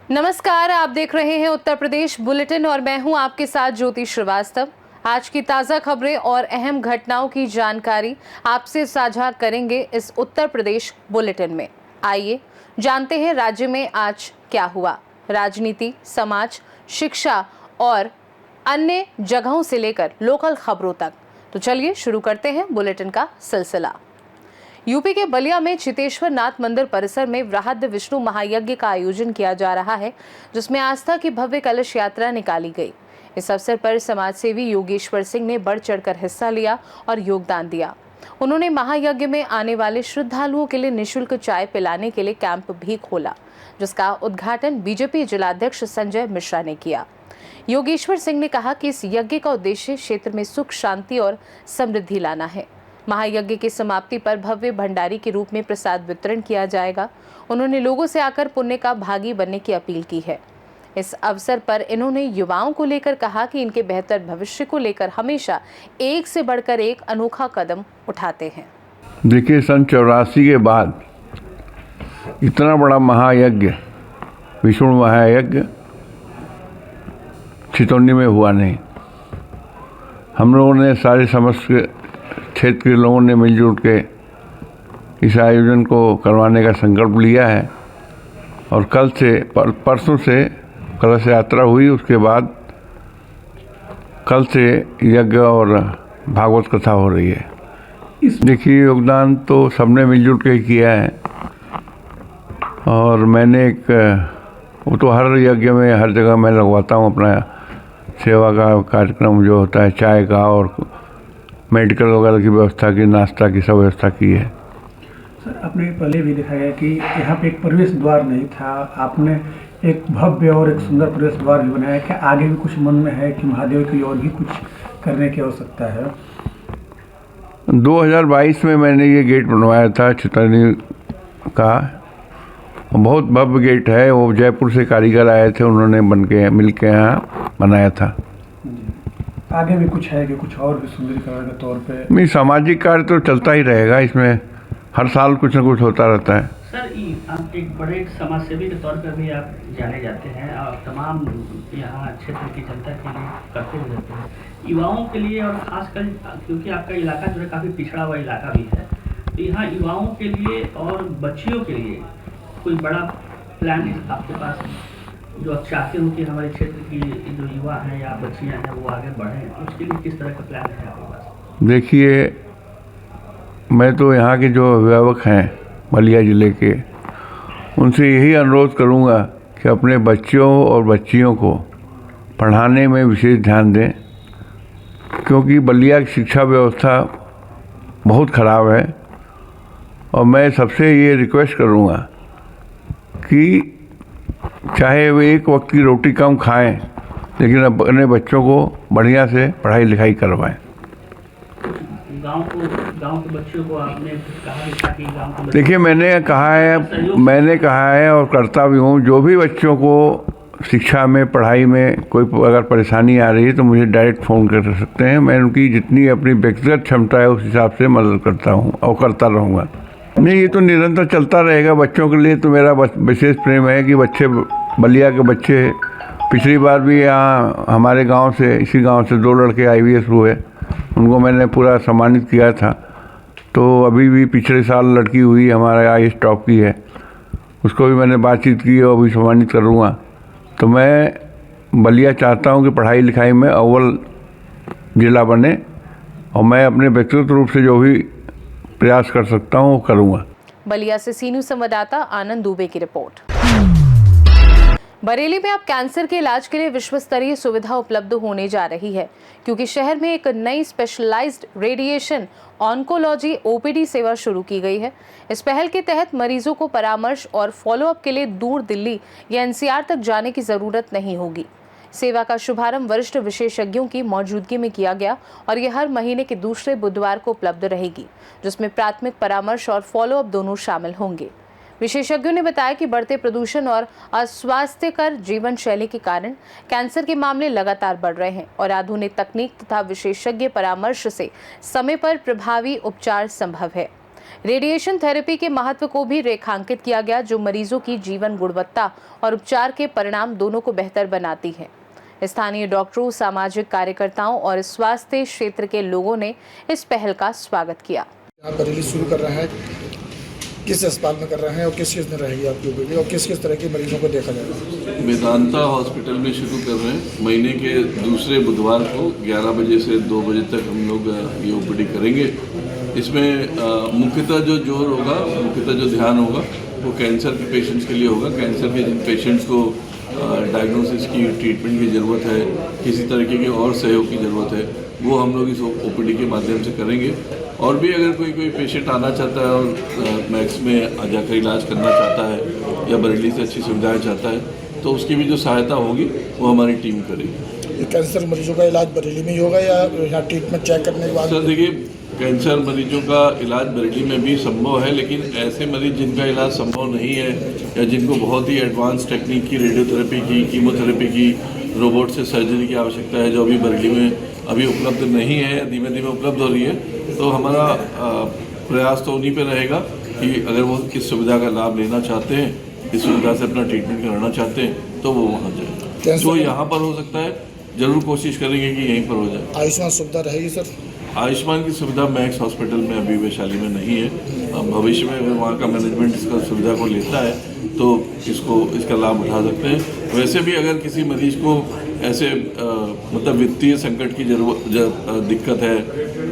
नमस्कार, आप देख रहे हैं उत्तर प्रदेश बुलेटिन और मैं हूं आपके साथ ज्योति श्रीवास्तव। आज की ताज़ा खबरें और अहम घटनाओं की जानकारी आपसे साझा करेंगे इस उत्तर प्रदेश बुलेटिन में। आइए जानते हैं राज्य में आज क्या हुआ। राजनीति, समाज, शिक्षा और अन्य जगहों से लेकर लोकल खबरों तक। तो चलिए शुरू करते हैं बुलेटिन का सिलसिला। यूपी के बलिया में चितेश्वर नाथ मंदिर परिसर में वृहद विष्णु महायज्ञ का आयोजन किया जा रहा है, जिसमें आस्था की भव्य कलश यात्रा निकाली गई। इस अवसर पर समाजसेवी योगेश्वर सिंह ने बढ़ चढ़कर हिस्सा लिया और योगदान दिया। उन्होंने महायज्ञ में आने वाले श्रद्धालुओं के लिए निःशुल्क चाय पिलाने के लिए कैंप भी खोला, जिसका उद्घाटन बीजेपी जिलाध्यक्ष संजय मिश्रा ने किया। योगेश्वर सिंह ने कहा कि इस यज्ञ का उद्देश्य क्षेत्र में सुख, शांति और समृद्धि लाना है। महायज्ञ की समाप्ति पर भव्य भंडारी के रूप में प्रसाद वितरण किया जाएगा। उन्होंने लोगों से आकर पुण्य का भागी बनने की अपील की है। इस अवसर पर इन्होंने युवाओं को लेकर कहा कि इनके बेहतर भविष्य को लेकर हमेशा एक से बढ़कर एक अनोखा कदम उठाते हैं। देखिए, सन 84 के बाद इतना बड़ा महायज्ञ, विष्णु महायज्ञ चितौनी में हुआ नहीं। हम लोगों ने सारे समस्त क्षेत्र के लोगों ने मिलजुल के इस आयोजन को करवाने का संकल्प लिया है और कल से परसों से कलश यात्रा हुई। उसके बाद कल से यज्ञ और भागवत कथा हो रही है। देखिए, योगदान तो सबने मिलजुल के किया है और मैंने वो तो हर यज्ञ में हर जगह मैं लगवाता हूँ अपना सेवा का कार्यक्रम जो होता है, चाय का और मेडिकल वगैरह की व्यवस्था की, नाश्ता की सब व्यवस्था की है। सर, आपने पहले भी दिखाया कि यहाँ पे एक प्रवेश द्वार नहीं था, आपने एक भव्य और एक सुंदर प्रवेश द्वार भी बनाया। क्या आगे भी कुछ मन में है कि महादेव के लिए और भी कुछ करने की आवश्यकता है? 2022 में मैंने ये गेट बनवाया था चितौनी का, बहुत भव्य गेट है। वो जयपुर से कारीगर आए थे, उन्होंने बन के मिल के यहाँ बनाया था। आगे भी कुछ है कि कुछ और भी सुंदरीकरण के तौर पे? नहीं, सामाजिक कार्य तो चलता ही रहेगा, इसमें हर साल कुछ न कुछ होता रहता है। सर, आप एक बड़े समाजसेवी के तौर पर भी आप जाने जाते हैं और तमाम यहाँ क्षेत्र की जनता के लिए करते भी रहते हैं, युवाओं के लिए और खासकर क्योंकि आपका इलाका जो है काफ़ी पिछड़ा हुआ इलाका भी है, तो यहाँ युवाओं के लिए और बच्चियों के लिए कोई बड़ा प्लान आपके पास जो आप चाहते हो कि हमारे क्षेत्र की जो युवा हैं या बच्चियां हैं वो आगे बढ़ें, उसके लिए किस तरह का प्लान है आपके पास? देखिए, मैं तो यहाँ के जो अभिभावक हैं बलिया ज़िले के, उनसे यही अनुरोध करूँगा कि अपने बच्चों और बच्चियों को पढ़ाने में विशेष ध्यान दें, क्योंकि बलिया की शिक्षा व्यवस्था बहुत ख़राब है। और मैं सबसे ये रिक्वेस्ट करूँगा कि चाहे वे एक वक्त की रोटी कम खाएं, लेकिन अपने बच्चों को बढ़िया से पढ़ाई लिखाई करवाएं। गांव के बच्चों को आपने कहा कि गांव के देखिए, मैंने कहा है और करता भी हूँ, जो भी बच्चों को शिक्षा में, पढ़ाई में कोई अगर परेशानी आ रही है तो मुझे डायरेक्ट फ़ोन कर सकते हैं। मैं उनकी जितनी अपनी व्यक्तिगत क्षमता है उस हिसाब से मदद करता हूँ और करता रहूँगा। नहीं, ये तो निरंतर चलता रहेगा। बच्चों के लिए तो मेरा विशेष प्रेम है कि बच्चे, बलिया के बच्चे, पिछली बार भी यहाँ हमारे गांव से, इसी गांव से 2 लड़के IVS हुए, उनको मैंने पूरा सम्मानित किया था। तो अभी भी पिछले साल लड़की हुई हमारे IAS टॉप की है, उसको भी मैंने बातचीत की और अभी सम्मानित करूँगा। तो मैं बलिया चाहता हूँ कि पढ़ाई लिखाई में अव्वल जिला बने और मैं अपने व्यक्तिगत रूप से जो भी प्रयास कर सकता हूँ वो करूँगा। बलिया से सीनू संवाददाता आनंद दुबे की रिपोर्ट। बरेली में अब कैंसर के इलाज के लिए विश्व स्तरीय सुविधा उपलब्ध होने जा रही है, क्योंकि शहर में एक नई स्पेशलाइज्ड रेडिएशन ऑन्कोलॉजी OPD सेवा शुरू की गई है। इस पहल के तहत मरीजों को परामर्श और फॉलोअप के लिए दूर दिल्ली या NCR तक जाने की जरूरत नहीं होगी। सेवा का शुभारंभ वरिष्ठ विशेषज्ञों की मौजूदगी में किया गया और यह हर महीने के दूसरे बुधवार को उपलब्ध रहेगी, जिसमें प्राथमिक परामर्श और फॉलोअप दोनों शामिल होंगे। विशेषज्ञों ने बताया कि बढ़ते प्रदूषण और अस्वास्थ्यकर जीवन शैली के कारण कैंसर के मामले लगातार बढ़ रहे हैं और आधुनिक तकनीक तथा विशेषज्ञ परामर्श से समय पर प्रभावी उपचार संभव है। रेडिएशन थेरेपी के महत्व को भी रेखांकित किया गया, जो मरीजों की जीवन गुणवत्ता और उपचार के परिणाम दोनों को बेहतर बनाती है। स्थानीय डॉक्टरों, सामाजिक कार्यकर्ताओं और स्वास्थ्य क्षेत्र के लोगों ने इस पहल का स्वागत किया। आप बरेली शुरू कर रहे हैं, किस अस्पताल में कर रहे हैं और किस चीज़ में रहेगी आपकी ओपीडी और किस किस तरह के मरीजों को देखा जाएगा? वेदांता हॉस्पिटल में शुरू कर रहे हैं। महीने के दूसरे बुधवार को 11 बजे से 2 बजे तक हम लोग ये ओपीडी करेंगे। इसमें मुख्यतः जो जोर होगा, मुख्यतः जो ध्यान होगा वो कैंसर के पेशेंट्स के लिए होगा। कैंसर के जिन पेशेंट्स को डायग्नोसिस की, ट्रीटमेंट की ज़रूरत है, किसी तरीके के और सहयोग की ज़रूरत है, वो हम लोग इस ओपीडी के माध्यम से करेंगे। और भी अगर कोई पेशेंट आना चाहता है और मैक्स में जाकर इलाज करना चाहता है या बरेली से अच्छी सुविधाएं चाहता है, तो उसकी भी जो सहायता होगी वो हमारी टीम करेगी। कैंसर मरीजों का इलाज बरेली में ही होगा या यहाँ ट्रीटमेंट चेक करने के बाद? सर देखिए, कैंसर मरीजों का इलाज बरेली में भी संभव है, लेकिन ऐसे मरीज जिनका इलाज संभव नहीं है या जिनको बहुत ही एडवांस टेक्निक की, रेडियोथेरेपी की, कीमोथेरेपी की, रोबोट से सर्जरी की आवश्यकता है, जो अभी बरेली में अभी उपलब्ध नहीं है, धीमे धीमे उपलब्ध हो रही है, तो हमारा प्रयास तो उन्हीं पे रहेगा कि अगर वो इस सुविधा का लाभ लेना चाहते हैं, इस सुविधा से अपना ट्रीटमेंट कराना चाहते हैं, तो वो वहाँ जाए। तो यहाँ पर हो सकता है, जरूर कोशिश करेंगे कि यहीं पर हो जाए। आयुष्मान सुविधा रहेगी सर? आयुष्मान की सुविधा मैक्स हॉस्पिटल में अभी वैशाली में नहीं है। भविष्य में अगर वहाँ का मैनेजमेंट इसका सुविधा को लेता है तो इसका लाभ उठा सकते हैं। वैसे भी अगर किसी मरीज को ऐसे मतलब वित्तीय संकट की दिक्कत है,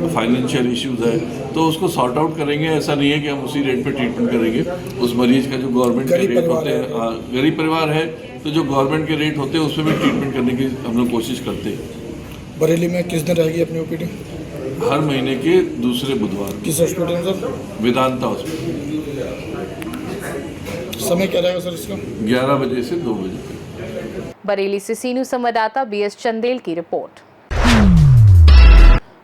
फाइनेंशियल इश्यूज है, तो उसको सॉर्ट आउट करेंगे। ऐसा नहीं है कि हम उसी रेट पे ट्रीटमेंट करेंगे। उस मरीज का जो गवर्नमेंट के रेट होते हैं, गरीब परिवार है तो जो गवर्नमेंट के रेट होते हैं उसमें भी ट्रीटमेंट करने की हम लोग कोशिश करते हैं। बरेली में किस दिन रहेगी अपनी ओपीडी? हर महीने के दूसरे बुधवार। किस हॉस्पिटल में सर? वेदांता हॉस्पिटल। समय क्या रहेगा सर इसका? 11 बजे से 2 बजे तक। बरेली से सीनू संवाददाता BS चंदेल की रिपोर्ट।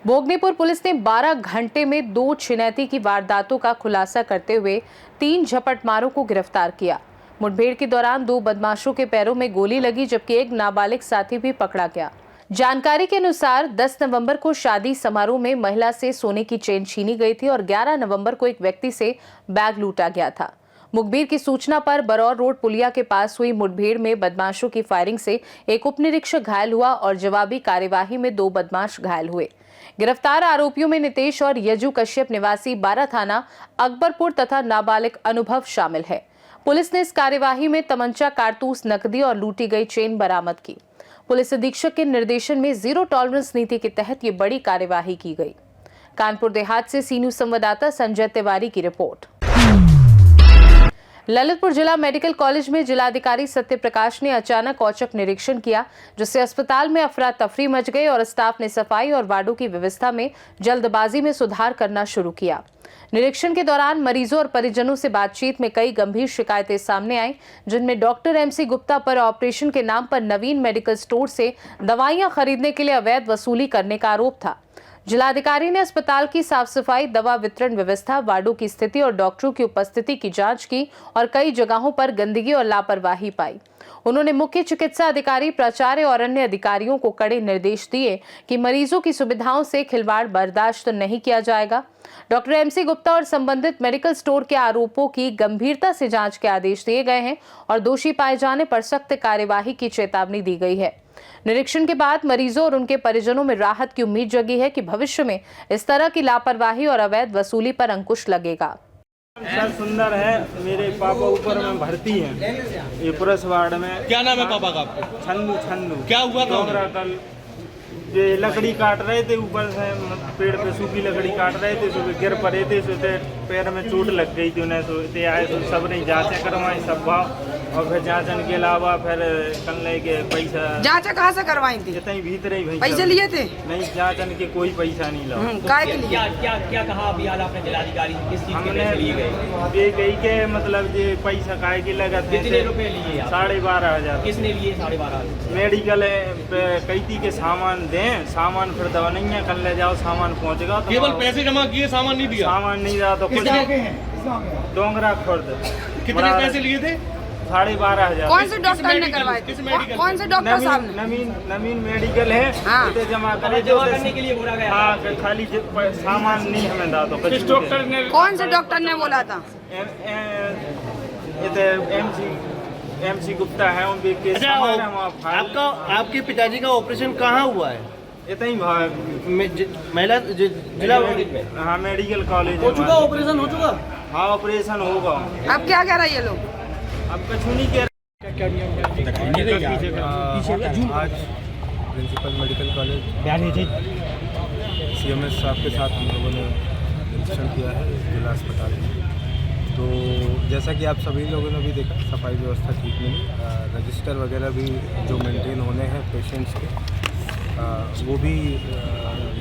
भोगनीपुर पुलिस ने 12 घंटे में 2 छिनैती की वारदातों का खुलासा करते हुए 3 झपटमारों को गिरफ्तार किया। मुठभेड़ के दौरान 2 बदमाशों के पैरों में गोली लगी, जबकि एक नाबालिग साथी भी पकड़ा गया। जानकारी के अनुसार 10 नवंबर को शादी समारोह में महिला से सोने की चेन छीनी गई थी और 11 नवंबर को एक व्यक्ति से बैग लूटा गया था। मुखबिर की सूचना पर बरौर रोड पुलिया के पास हुई मुठभेड़ में बदमाशों की फायरिंग से एक उपनिरीक्षक घायल हुआ और जवाबी कार्यवाही में 2 बदमाश घायल हुए। गिरफ्तार आरोपियों में नितेश और यजु कश्यप निवासी 12 थाना अकबरपुर तथा नाबालिग अनुभव शामिल है। पुलिस ने इस कार्यवाही में तमंचा, कारतूस, नकदी और लूटी गई चेन बरामद की। पुलिस अधीक्षक के निर्देशन में जीरो टॉलरेंस नीति के तहत ये बड़ी कार्यवाही की गई। कानपुर देहात से सीनू संवाददाता संजय तिवारी की रिपोर्ट। ललितपुर जिला मेडिकल कॉलेज में जिलाधिकारी सत्य प्रकाश ने अचानक औचक निरीक्षण किया, जिससे अस्पताल में अफरा तफरी मच गई और स्टाफ ने सफाई और वार्डों की व्यवस्था में जल्दबाजी में सुधार करना शुरू किया। निरीक्षण के दौरान मरीजों और परिजनों से बातचीत में कई गंभीर शिकायतें सामने आई, जिनमें डॉक्टर MC गुप्ता पर ऑपरेशन के नाम पर नवीन मेडिकल स्टोर से दवाइयां खरीदने के लिए अवैध वसूली करने का आरोप था। जिलाधिकारी ने अस्पताल की साफ सफाई, दवा वितरण व्यवस्था, वार्डों की स्थिति और डॉक्टरों की उपस्थिति की जांच की और कई जगहों पर गंदगी और लापरवाही पाई। उन्होंने मुख्य चिकित्सा अधिकारी, प्राचार्य और अन्य अधिकारियों को कड़े निर्देश दिए कि मरीजों की सुविधाओं से खिलवाड़ बर्दाश्त नहीं किया जाएगा। डॉक्टर MC गुप्ता और संबंधित मेडिकल स्टोर के आरोपों की गंभीरता से जांच के आदेश दिए गए हैं और दोषी पाए जाने पर सख्त कार्यवाही की चेतावनी दी गई है। निरीक्षण के बाद मरीजों और उनके परिजनों में राहत की उम्मीद जगी है कि भविष्य में इस तरह की लापरवाही और अवैध वसूली पर अंकुश लगेगा। सर सुंदर है, मेरे पापा ऊपर में भर्ती हैं ये पुरस वार्ड में। क्या नाम है पापा का आपके? छन्नू। क्या हुआ था? कल ये लकड़ी काट रहे थे, ऊपर से पेड़ पे सूखी लकड़ी काट रहे थे, सुबह गिर पड़े थे, सोते पैर में चोट लग गई थी उन्हें। सोते आए तो सब ने जांचें करवाई सब भाव, और फिर जांचन के अलावा फिर कल लेके पैसा। जांचें कहाँ से करवाई थी? जितनी भीतर ही पैसे लिए थे? नहीं, जांचन के कोई पैसा नहीं लगा। काय के लिए? क्या कहा अभी हाल आपने जिलाधिकारी से? किस चीज के पैसे लिए गए? ये गई के मतलब ये पैसा काय के लगा थे? कितने रुपए लिए? 12,500। किसने लिए 12,500? मेडिकल कैदी के सामान दें, सामान फिर दवा नहीं है, कल ले जाओ सामान पहुंचेगा। केवल पैसे जमा किए, सामान नहीं दिया? सामान नहीं दिया तो कुछ। डोंगरा खुर्द। कितने पैसे लिए थे? 12,500। कौन से डॉक्टर ने करवाए थे? कौन से डॉक्टर साहब ने? नवीन मेडिकल है। हाँ। इसे जमा करने के लिए बोला गया। हाँ, खाली सामान नहीं हमें दा दो। किस डॉक्टर ने? कौन से डॉक्टर ने बोला था? MC गुप्ता है। अच्छा, आपका आपके पिताजी का ऑपरेशन कहाँ हुआ है? इतना ही महिला जिला हाँ मेडिकल कॉलेज हो चुका, ऑपरेशन हो चुका। हाँ ऑपरेशन होगा। अब क्या कह रहा है ये लोग? अब कुछ नहीं कह आज प्रिंसिपल मेडिकल कॉलेज CMS साहब के साथ हम लोगों ने निरीक्षण किया है जिला अस्पताल में। तो जैसा कि आप सभी लोगों ने भी देखा, सफाई व्यवस्था ठीक मिली, रजिस्टर वगैरह भी जो मेंटेन होने हैं पेशेंट्स के वो भी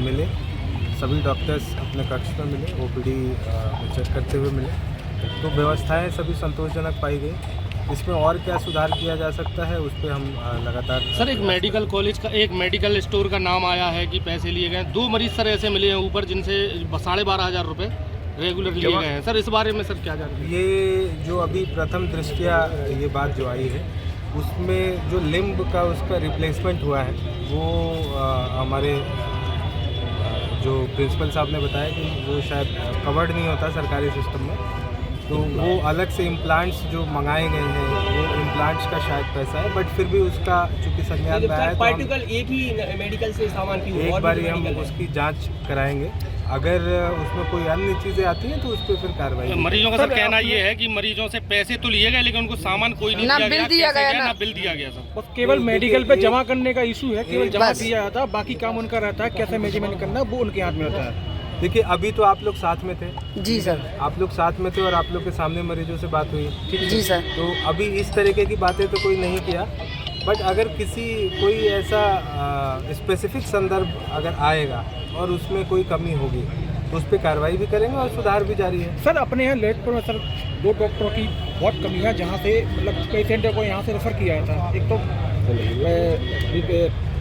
मिले। सभी डॉक्टर्स अपने कक्ष में मिले, OPD चेक करते हुए मिले। तो व्यवस्थाएं सभी संतोषजनक पाई गई। इसमें और क्या सुधार किया जा सकता है उस पर हम लगातार। सर, एक मेडिकल कॉलेज का, एक मेडिकल स्टोर का नाम आया है कि पैसे लिए गए। 2 मरीज सर ऐसे मिले हैं ऊपर जिनसे 12,500 रुपये रेगुलर लिए गए हैं। सर इस बारे में सर क्या जानते? ये जो अभी प्रथम दृष्टया ये बात जो आई है उसमें जो लिम्ब का उसका रिप्लेसमेंट हुआ है वो हमारे जो प्रिंसिपल साहब ने बताया कि वो शायद कवर्ड नहीं होता सरकारी सिस्टम में। तो वो अलग से इम्प्लांट्स जो मंगाए गए हैं वो इम्प्लांट्स का शायद पैसा है, बट फिर भी उसका चूँकि संज्ञान में आया है पार्टिकुलर एक ही मेडिकल से सामान की एक बार हम उसकी जांच कराएंगे। अगर उसमें कोई अन्य चीज़ें आती हैं तो उस पर फिर कार्रवाई। मरीजों का सर कहना ये है कि मरीजों से पैसे तो लिए गए लेकिन उनको सामान कोई नहीं दिया गया, ना बिल दिया गया सर। केवल मेडिकल पे जमा करने का इशू है, केवल जमा किया जाता है, बाकी काम उनका रहता है, कैसे मैनेजमेंट करना वो उनके हाथ में रहता है। देखिए, अभी तो आप लोग साथ में थे। जी सर। आप लोग साथ में थे और आप लोग के सामने मरीजों से बात हुई। जी सर। तो अभी इस तरीके की बातें तो कोई नहीं किया, बट अगर कोई ऐसा स्पेसिफिक संदर्भ अगर आएगा और उसमें कोई कमी होगी तो उस पर कार्रवाई भी करेंगे और सुधार भी जारी है। सर अपने यहाँ ललितपुर में सर 2 डॉक्टरों की बहुत कमी है, जहाँ से मतलब पेशेंट को यहाँ से रेफर किया था। एक तो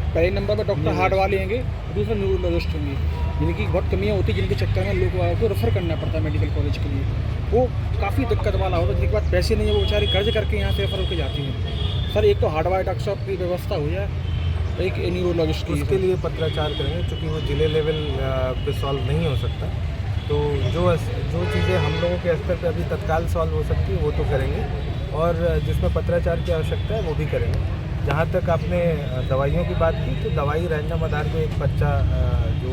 पहले नंबर पर डॉक्टर हार्ट वाले होंगे, दूसरा न्यूरोलॉजिस्ट होंगे, जिनकी बहुत कमियाँ होती हैं, जिनके चक्कर में लोगों को रेफर करना पड़ता है मेडिकल कॉलेज के लिए। वो काफ़ी दिक्कत वाला होता है, जिनके पास पैसे नहीं है वो बेचारे कर्ज करके यहाँ से रेफर होकर जाती हैं। सर एक तो हार्ट वाले डॉक्टर साहब की व्यवस्था हो जाए, एक न्यूरोलॉजिस्ट की। उसके लिए पत्राचार करेंगे, क्योंकि वो जिले लेवल पे सॉल्व नहीं हो सकता। तो जो चीज़ें हम लोगों के स्तर पे अभी तत्काल सॉल्व हो सकती है वो तो करेंगे, और जिसमें पत्राचार की आवश्यकता है वो भी करेंगे। जहाँ तक आपने दवाइयों की बात की, तो दवाई रैंडम आधार पे एक पर्चा, जो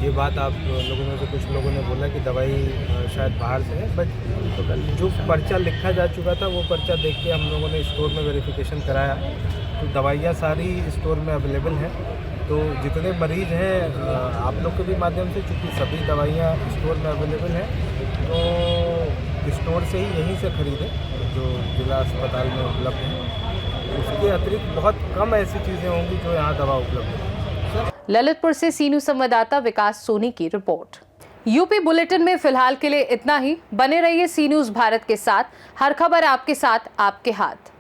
ये बात आप लोगों में से कुछ लोगों ने बोला कि दवाई शायद बाहर से है, बट जो पर्चा लिखा जा चुका था वो पर्चा देख के हम लोगों ने स्टोर में वेरिफिकेशन कराया, तो दवाइयाँ सारी स्टोर में अवेलेबल हैं। तो जितने मरीज़ हैं आप लोग के भी माध्यम से, चूँकि सभी दवाइयाँ स्टोर में अवेलेबल हैं, तो स्टोर से ही यहीं से खरीदें जो जिला अस्पताल में उपलब्ध हैं। उसके अतिरिक्त बहुत कम ऐसी चीज़ें होंगी जो यहाँ दवा उपलब्ध है। ललितपुर से सीनू संवाददाता विकास सोनी की रिपोर्ट। यूपी बुलेटिन में फिलहाल के लिए इतना ही। बने रहिए सी न्यूज़ भारत के साथ। हर खबर आपके साथ, आपके हाथ।